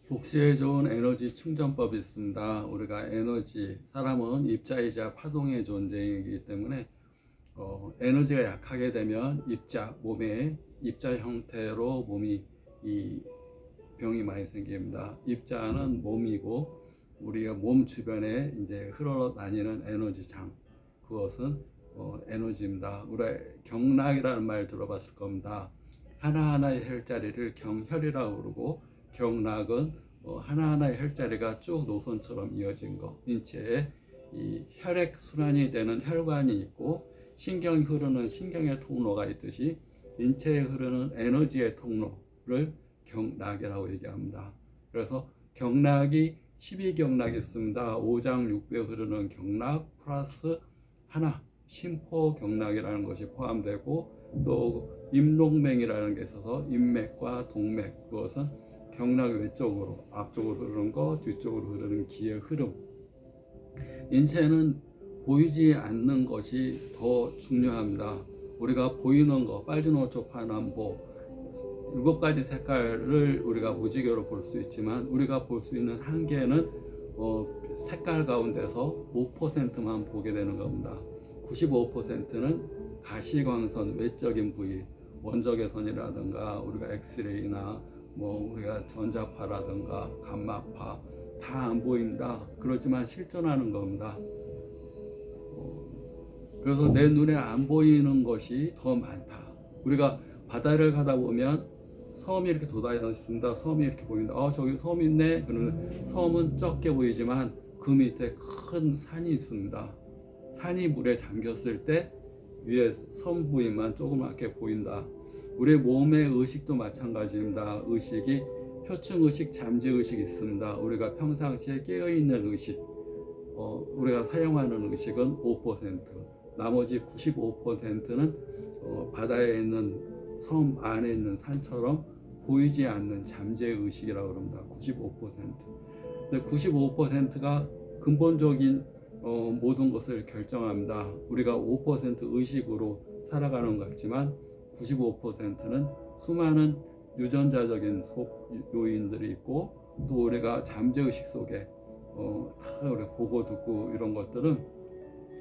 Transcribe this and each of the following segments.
복시에 좋은 에너지 충전법이 있습니다. 우리가 에너지, 사람은 입자이자 파동의 존재이기 때문에 에너지가 약하게 되면 몸에 입자 형태로 몸이 이 병이 많이 생깁니다. 입자는 몸이고 우리가 몸 주변에 이제 흘러다니는 에너지장, 그것은 에너지입니다. 우리가 경락이라는 말 들어봤을 겁니다. 하나하나의 혈자리를 경혈이라고 부르고, 경락은 하나하나의 혈자리가 쭉 노선처럼 이어진 거. 인체에 이 혈액 순환이 되는 혈관이 있고 신경이 흐르는 신경의 통로가 있듯이 인체에 흐르는 에너지의 통로를 경락이라고 얘기합니다. 그래서 경락이 12경락이 있습니다. 5장 6배 흐르는 경락 플러스 하나 심포 경락이라는 것이 포함되고, 또 임동맥이라는 게 있어서 인맥과 동맥, 그것은 경락 외쪽으로 앞쪽으로 흐르는 거, 뒤쪽으로 흐르는 기의 흐름. 인체는 보이지 않는 것이 더 중요합니다. 우리가 보이는 거, 빨주노초 파남보 7가지 색깔을 우리가 무지개로 볼 수 있지만, 우리가 볼 수 있는 한계는 색깔 가운데서 5%만 보게 되는 겁니다. 95%는 가시광선 외적인 부위, 원적외선이라든가 우리가 엑스레이나 우리가 전자파라든가 감마파 다 안 보입니다. 그렇지만 실존하는 겁니다. 그래서 내 눈에 안 보이는 것이 더 많다. 우리가 바다를 가다 보면 섬이 이렇게 돋아져 있습니다. 섬이 이렇게 보인다. 저기 섬 있네. 그러면 섬은 적게 보이지만 그 밑에 큰 산이 있습니다. 산이 물에 잠겼을 때 위에 섬 부위만 조그맣게 보인다. 우리 몸의 의식도 마찬가지입니다. 의식이 표층의식, 잠재의식이 있습니다. 우리가 평상시에 깨어있는 의식, 우리가 사용하는 의식은 5%, 나머지 95%는 바다에 있는 섬 안에 있는 산처럼 보이지 않는 잠재의식이라고 합니다. 95%. 근데 95%가 근본적인 모든 것을 결정합니다. 우리가 5% 의식으로 살아가는 것 같지만 95%는 수많은 유전자적인 요인들이 있고, 또 우리가 잠재의식 속에 다 우리가 보고 듣고 이런 것들은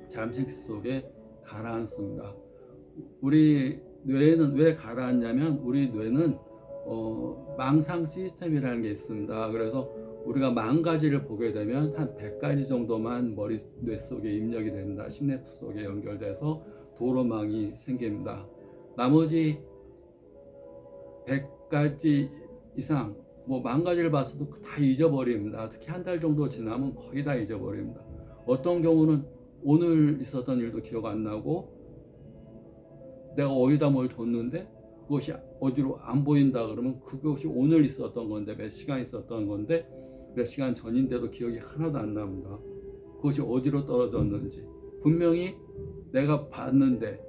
잠재의식 속에 가라앉습니다. 우리 뇌는 왜 가라앉냐면, 우리 뇌는 망상 시스템이라는 게 있습니다. 그래서 우리가 10,000가지를 보게 되면 한 100가지 정도만 뇌 속에 입력이 됩니다. 시냅스 속에 연결돼서 도로망이 생깁니다. 나머지 100가지 이상, 10,000가지를 봤어도 다 잊어버립니다. 특히 한 달 정도 지나면 거의 다 잊어버립니다. 어떤 경우는 오늘 있었던 일도 기억 안 나고, 내가 어디다 뭘 뒀는데 그것이 어디로 안 보인다 그러면 그것이 오늘 있었던 건데, 몇 시간 있었던 건데 몇 시간 전인데도 기억이 하나도 안 납니다. 그것이 어디로 떨어졌는지 분명히 내가 봤는데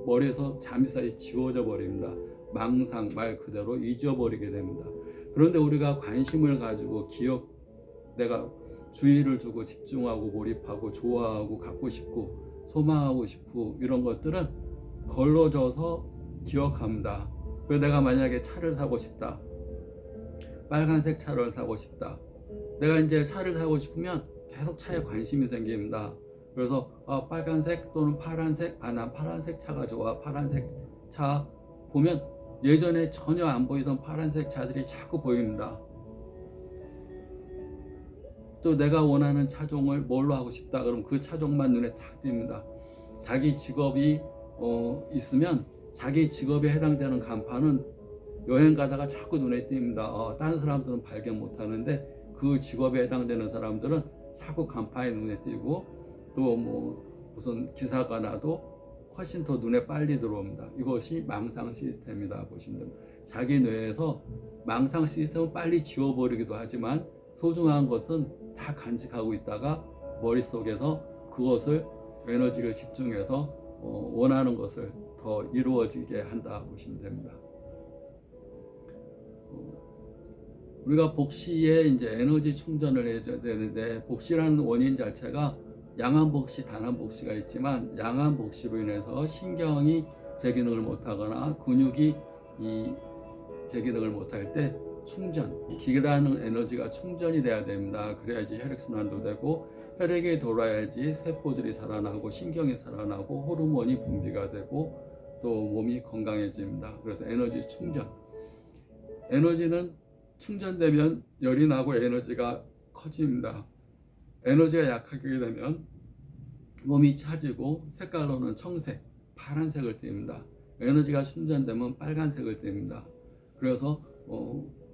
머리에서 잠시사이 지워져 버립니다. 망상, 말 그대로 잊어버리게 됩니다. 그런데 우리가 관심을 가지고 내가 주의를 두고 집중하고 몰입하고 좋아하고 갖고 싶고 소망하고 싶고 이런 것들은 걸러져서 기억합니다. 그래서 내가 만약에 차를 사고 싶다, 빨간색 차를 사고 싶다, 내가 이제 차를 사고 싶으면 계속 차에 관심이 생깁니다. 그래서 빨간색 또는 파란색, 난 파란색 차가 좋아. 파란색 차 보면 예전에 전혀 안 보이던 파란색 차들이 자꾸 보입니다. 또 내가 원하는 차종을 뭘로 하고 싶다 그러면 그 차종만 눈에 탁 띕니다. 자기 직업이 있으면 자기 직업에 해당되는 간판은 여행 가다가 자꾸 눈에 띕니다. 다른 사람들은 발견 못 하는데 그 직업에 해당되는 사람들은 자꾸 간판이 눈에 띄고, 또 무슨 기사가 나도 훨씬 더 눈에 빨리 들어옵니다. 이것이 망상 시스템이다 보시면 됩니다. 자기 뇌에서 망상 시스템은 빨리 지워버리기도 하지만 소중한 것은 다 간직하고 있다가 머릿속에서 그것을 에너지를 집중해서 원하는 것을 더 이루어지게 한다 보시면 됩니다. 우리가 복시에 이제 에너지 충전을 해줘야 되는데, 복시라는 원인 자체가 양한 복시, 단한 복시가 있지만, 양한 복시로 인해서 신경이 제 기능을 못하거나 근육이 제 기능을 못할 때 충전, 기라는 에너지가 충전이 돼야 됩니다. 그래야지 혈액순환도 되고 혈액이 돌아야지 세포들이 살아나고 신경이 살아나고 호르몬이 분비가 되고 또 몸이 건강해집니다. 그래서 에너지 충전. 에너지는 충전되면 열이 나고 에너지가 커집니다. 에너지가 약하게 되면 몸이 차지고 색깔로는 청색, 파란색을 띱니다. 에너지가 충전되면 빨간색을 띱니다. 그래서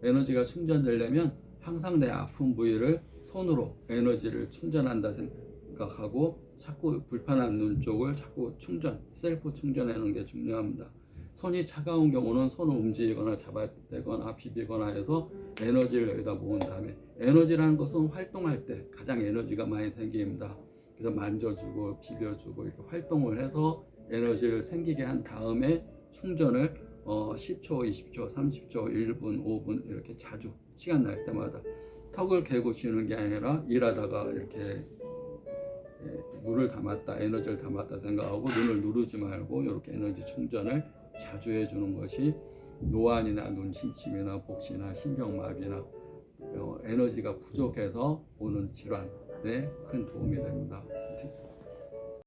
에너지가 충전되려면 항상 내 아픈 부위를 손으로 에너지를 충전한다 생각하고 자꾸 불편한 눈 쪽을 자꾸 셀프 충전하는 게 중요합니다. 손이 차가운 경우는 손을 움직이거나 잡아대거나 비비거나 해서 에너지를 여기다 모은 다음에, 에너지라는 것은 활동할 때 가장 에너지가 많이 생깁니다. 그래서 만져주고 비벼주고 이렇게 활동을 해서 에너지를 생기게 한 다음에 충전을 10초, 20초, 30초, 1분, 5분 이렇게 자주 시간 날 때마다, 턱을 개고 쉬는 게 아니라 일하다가 이렇게 물을 담았다, 에너지를 담았다 생각하고 눈을 누르지 말고 이렇게 에너지 충전을 자주 해주는 것이 노안이나 눈침침이나 복시나 신경마비나 에너지가 부족해서 오는 질환에 큰 도움이 됩니다.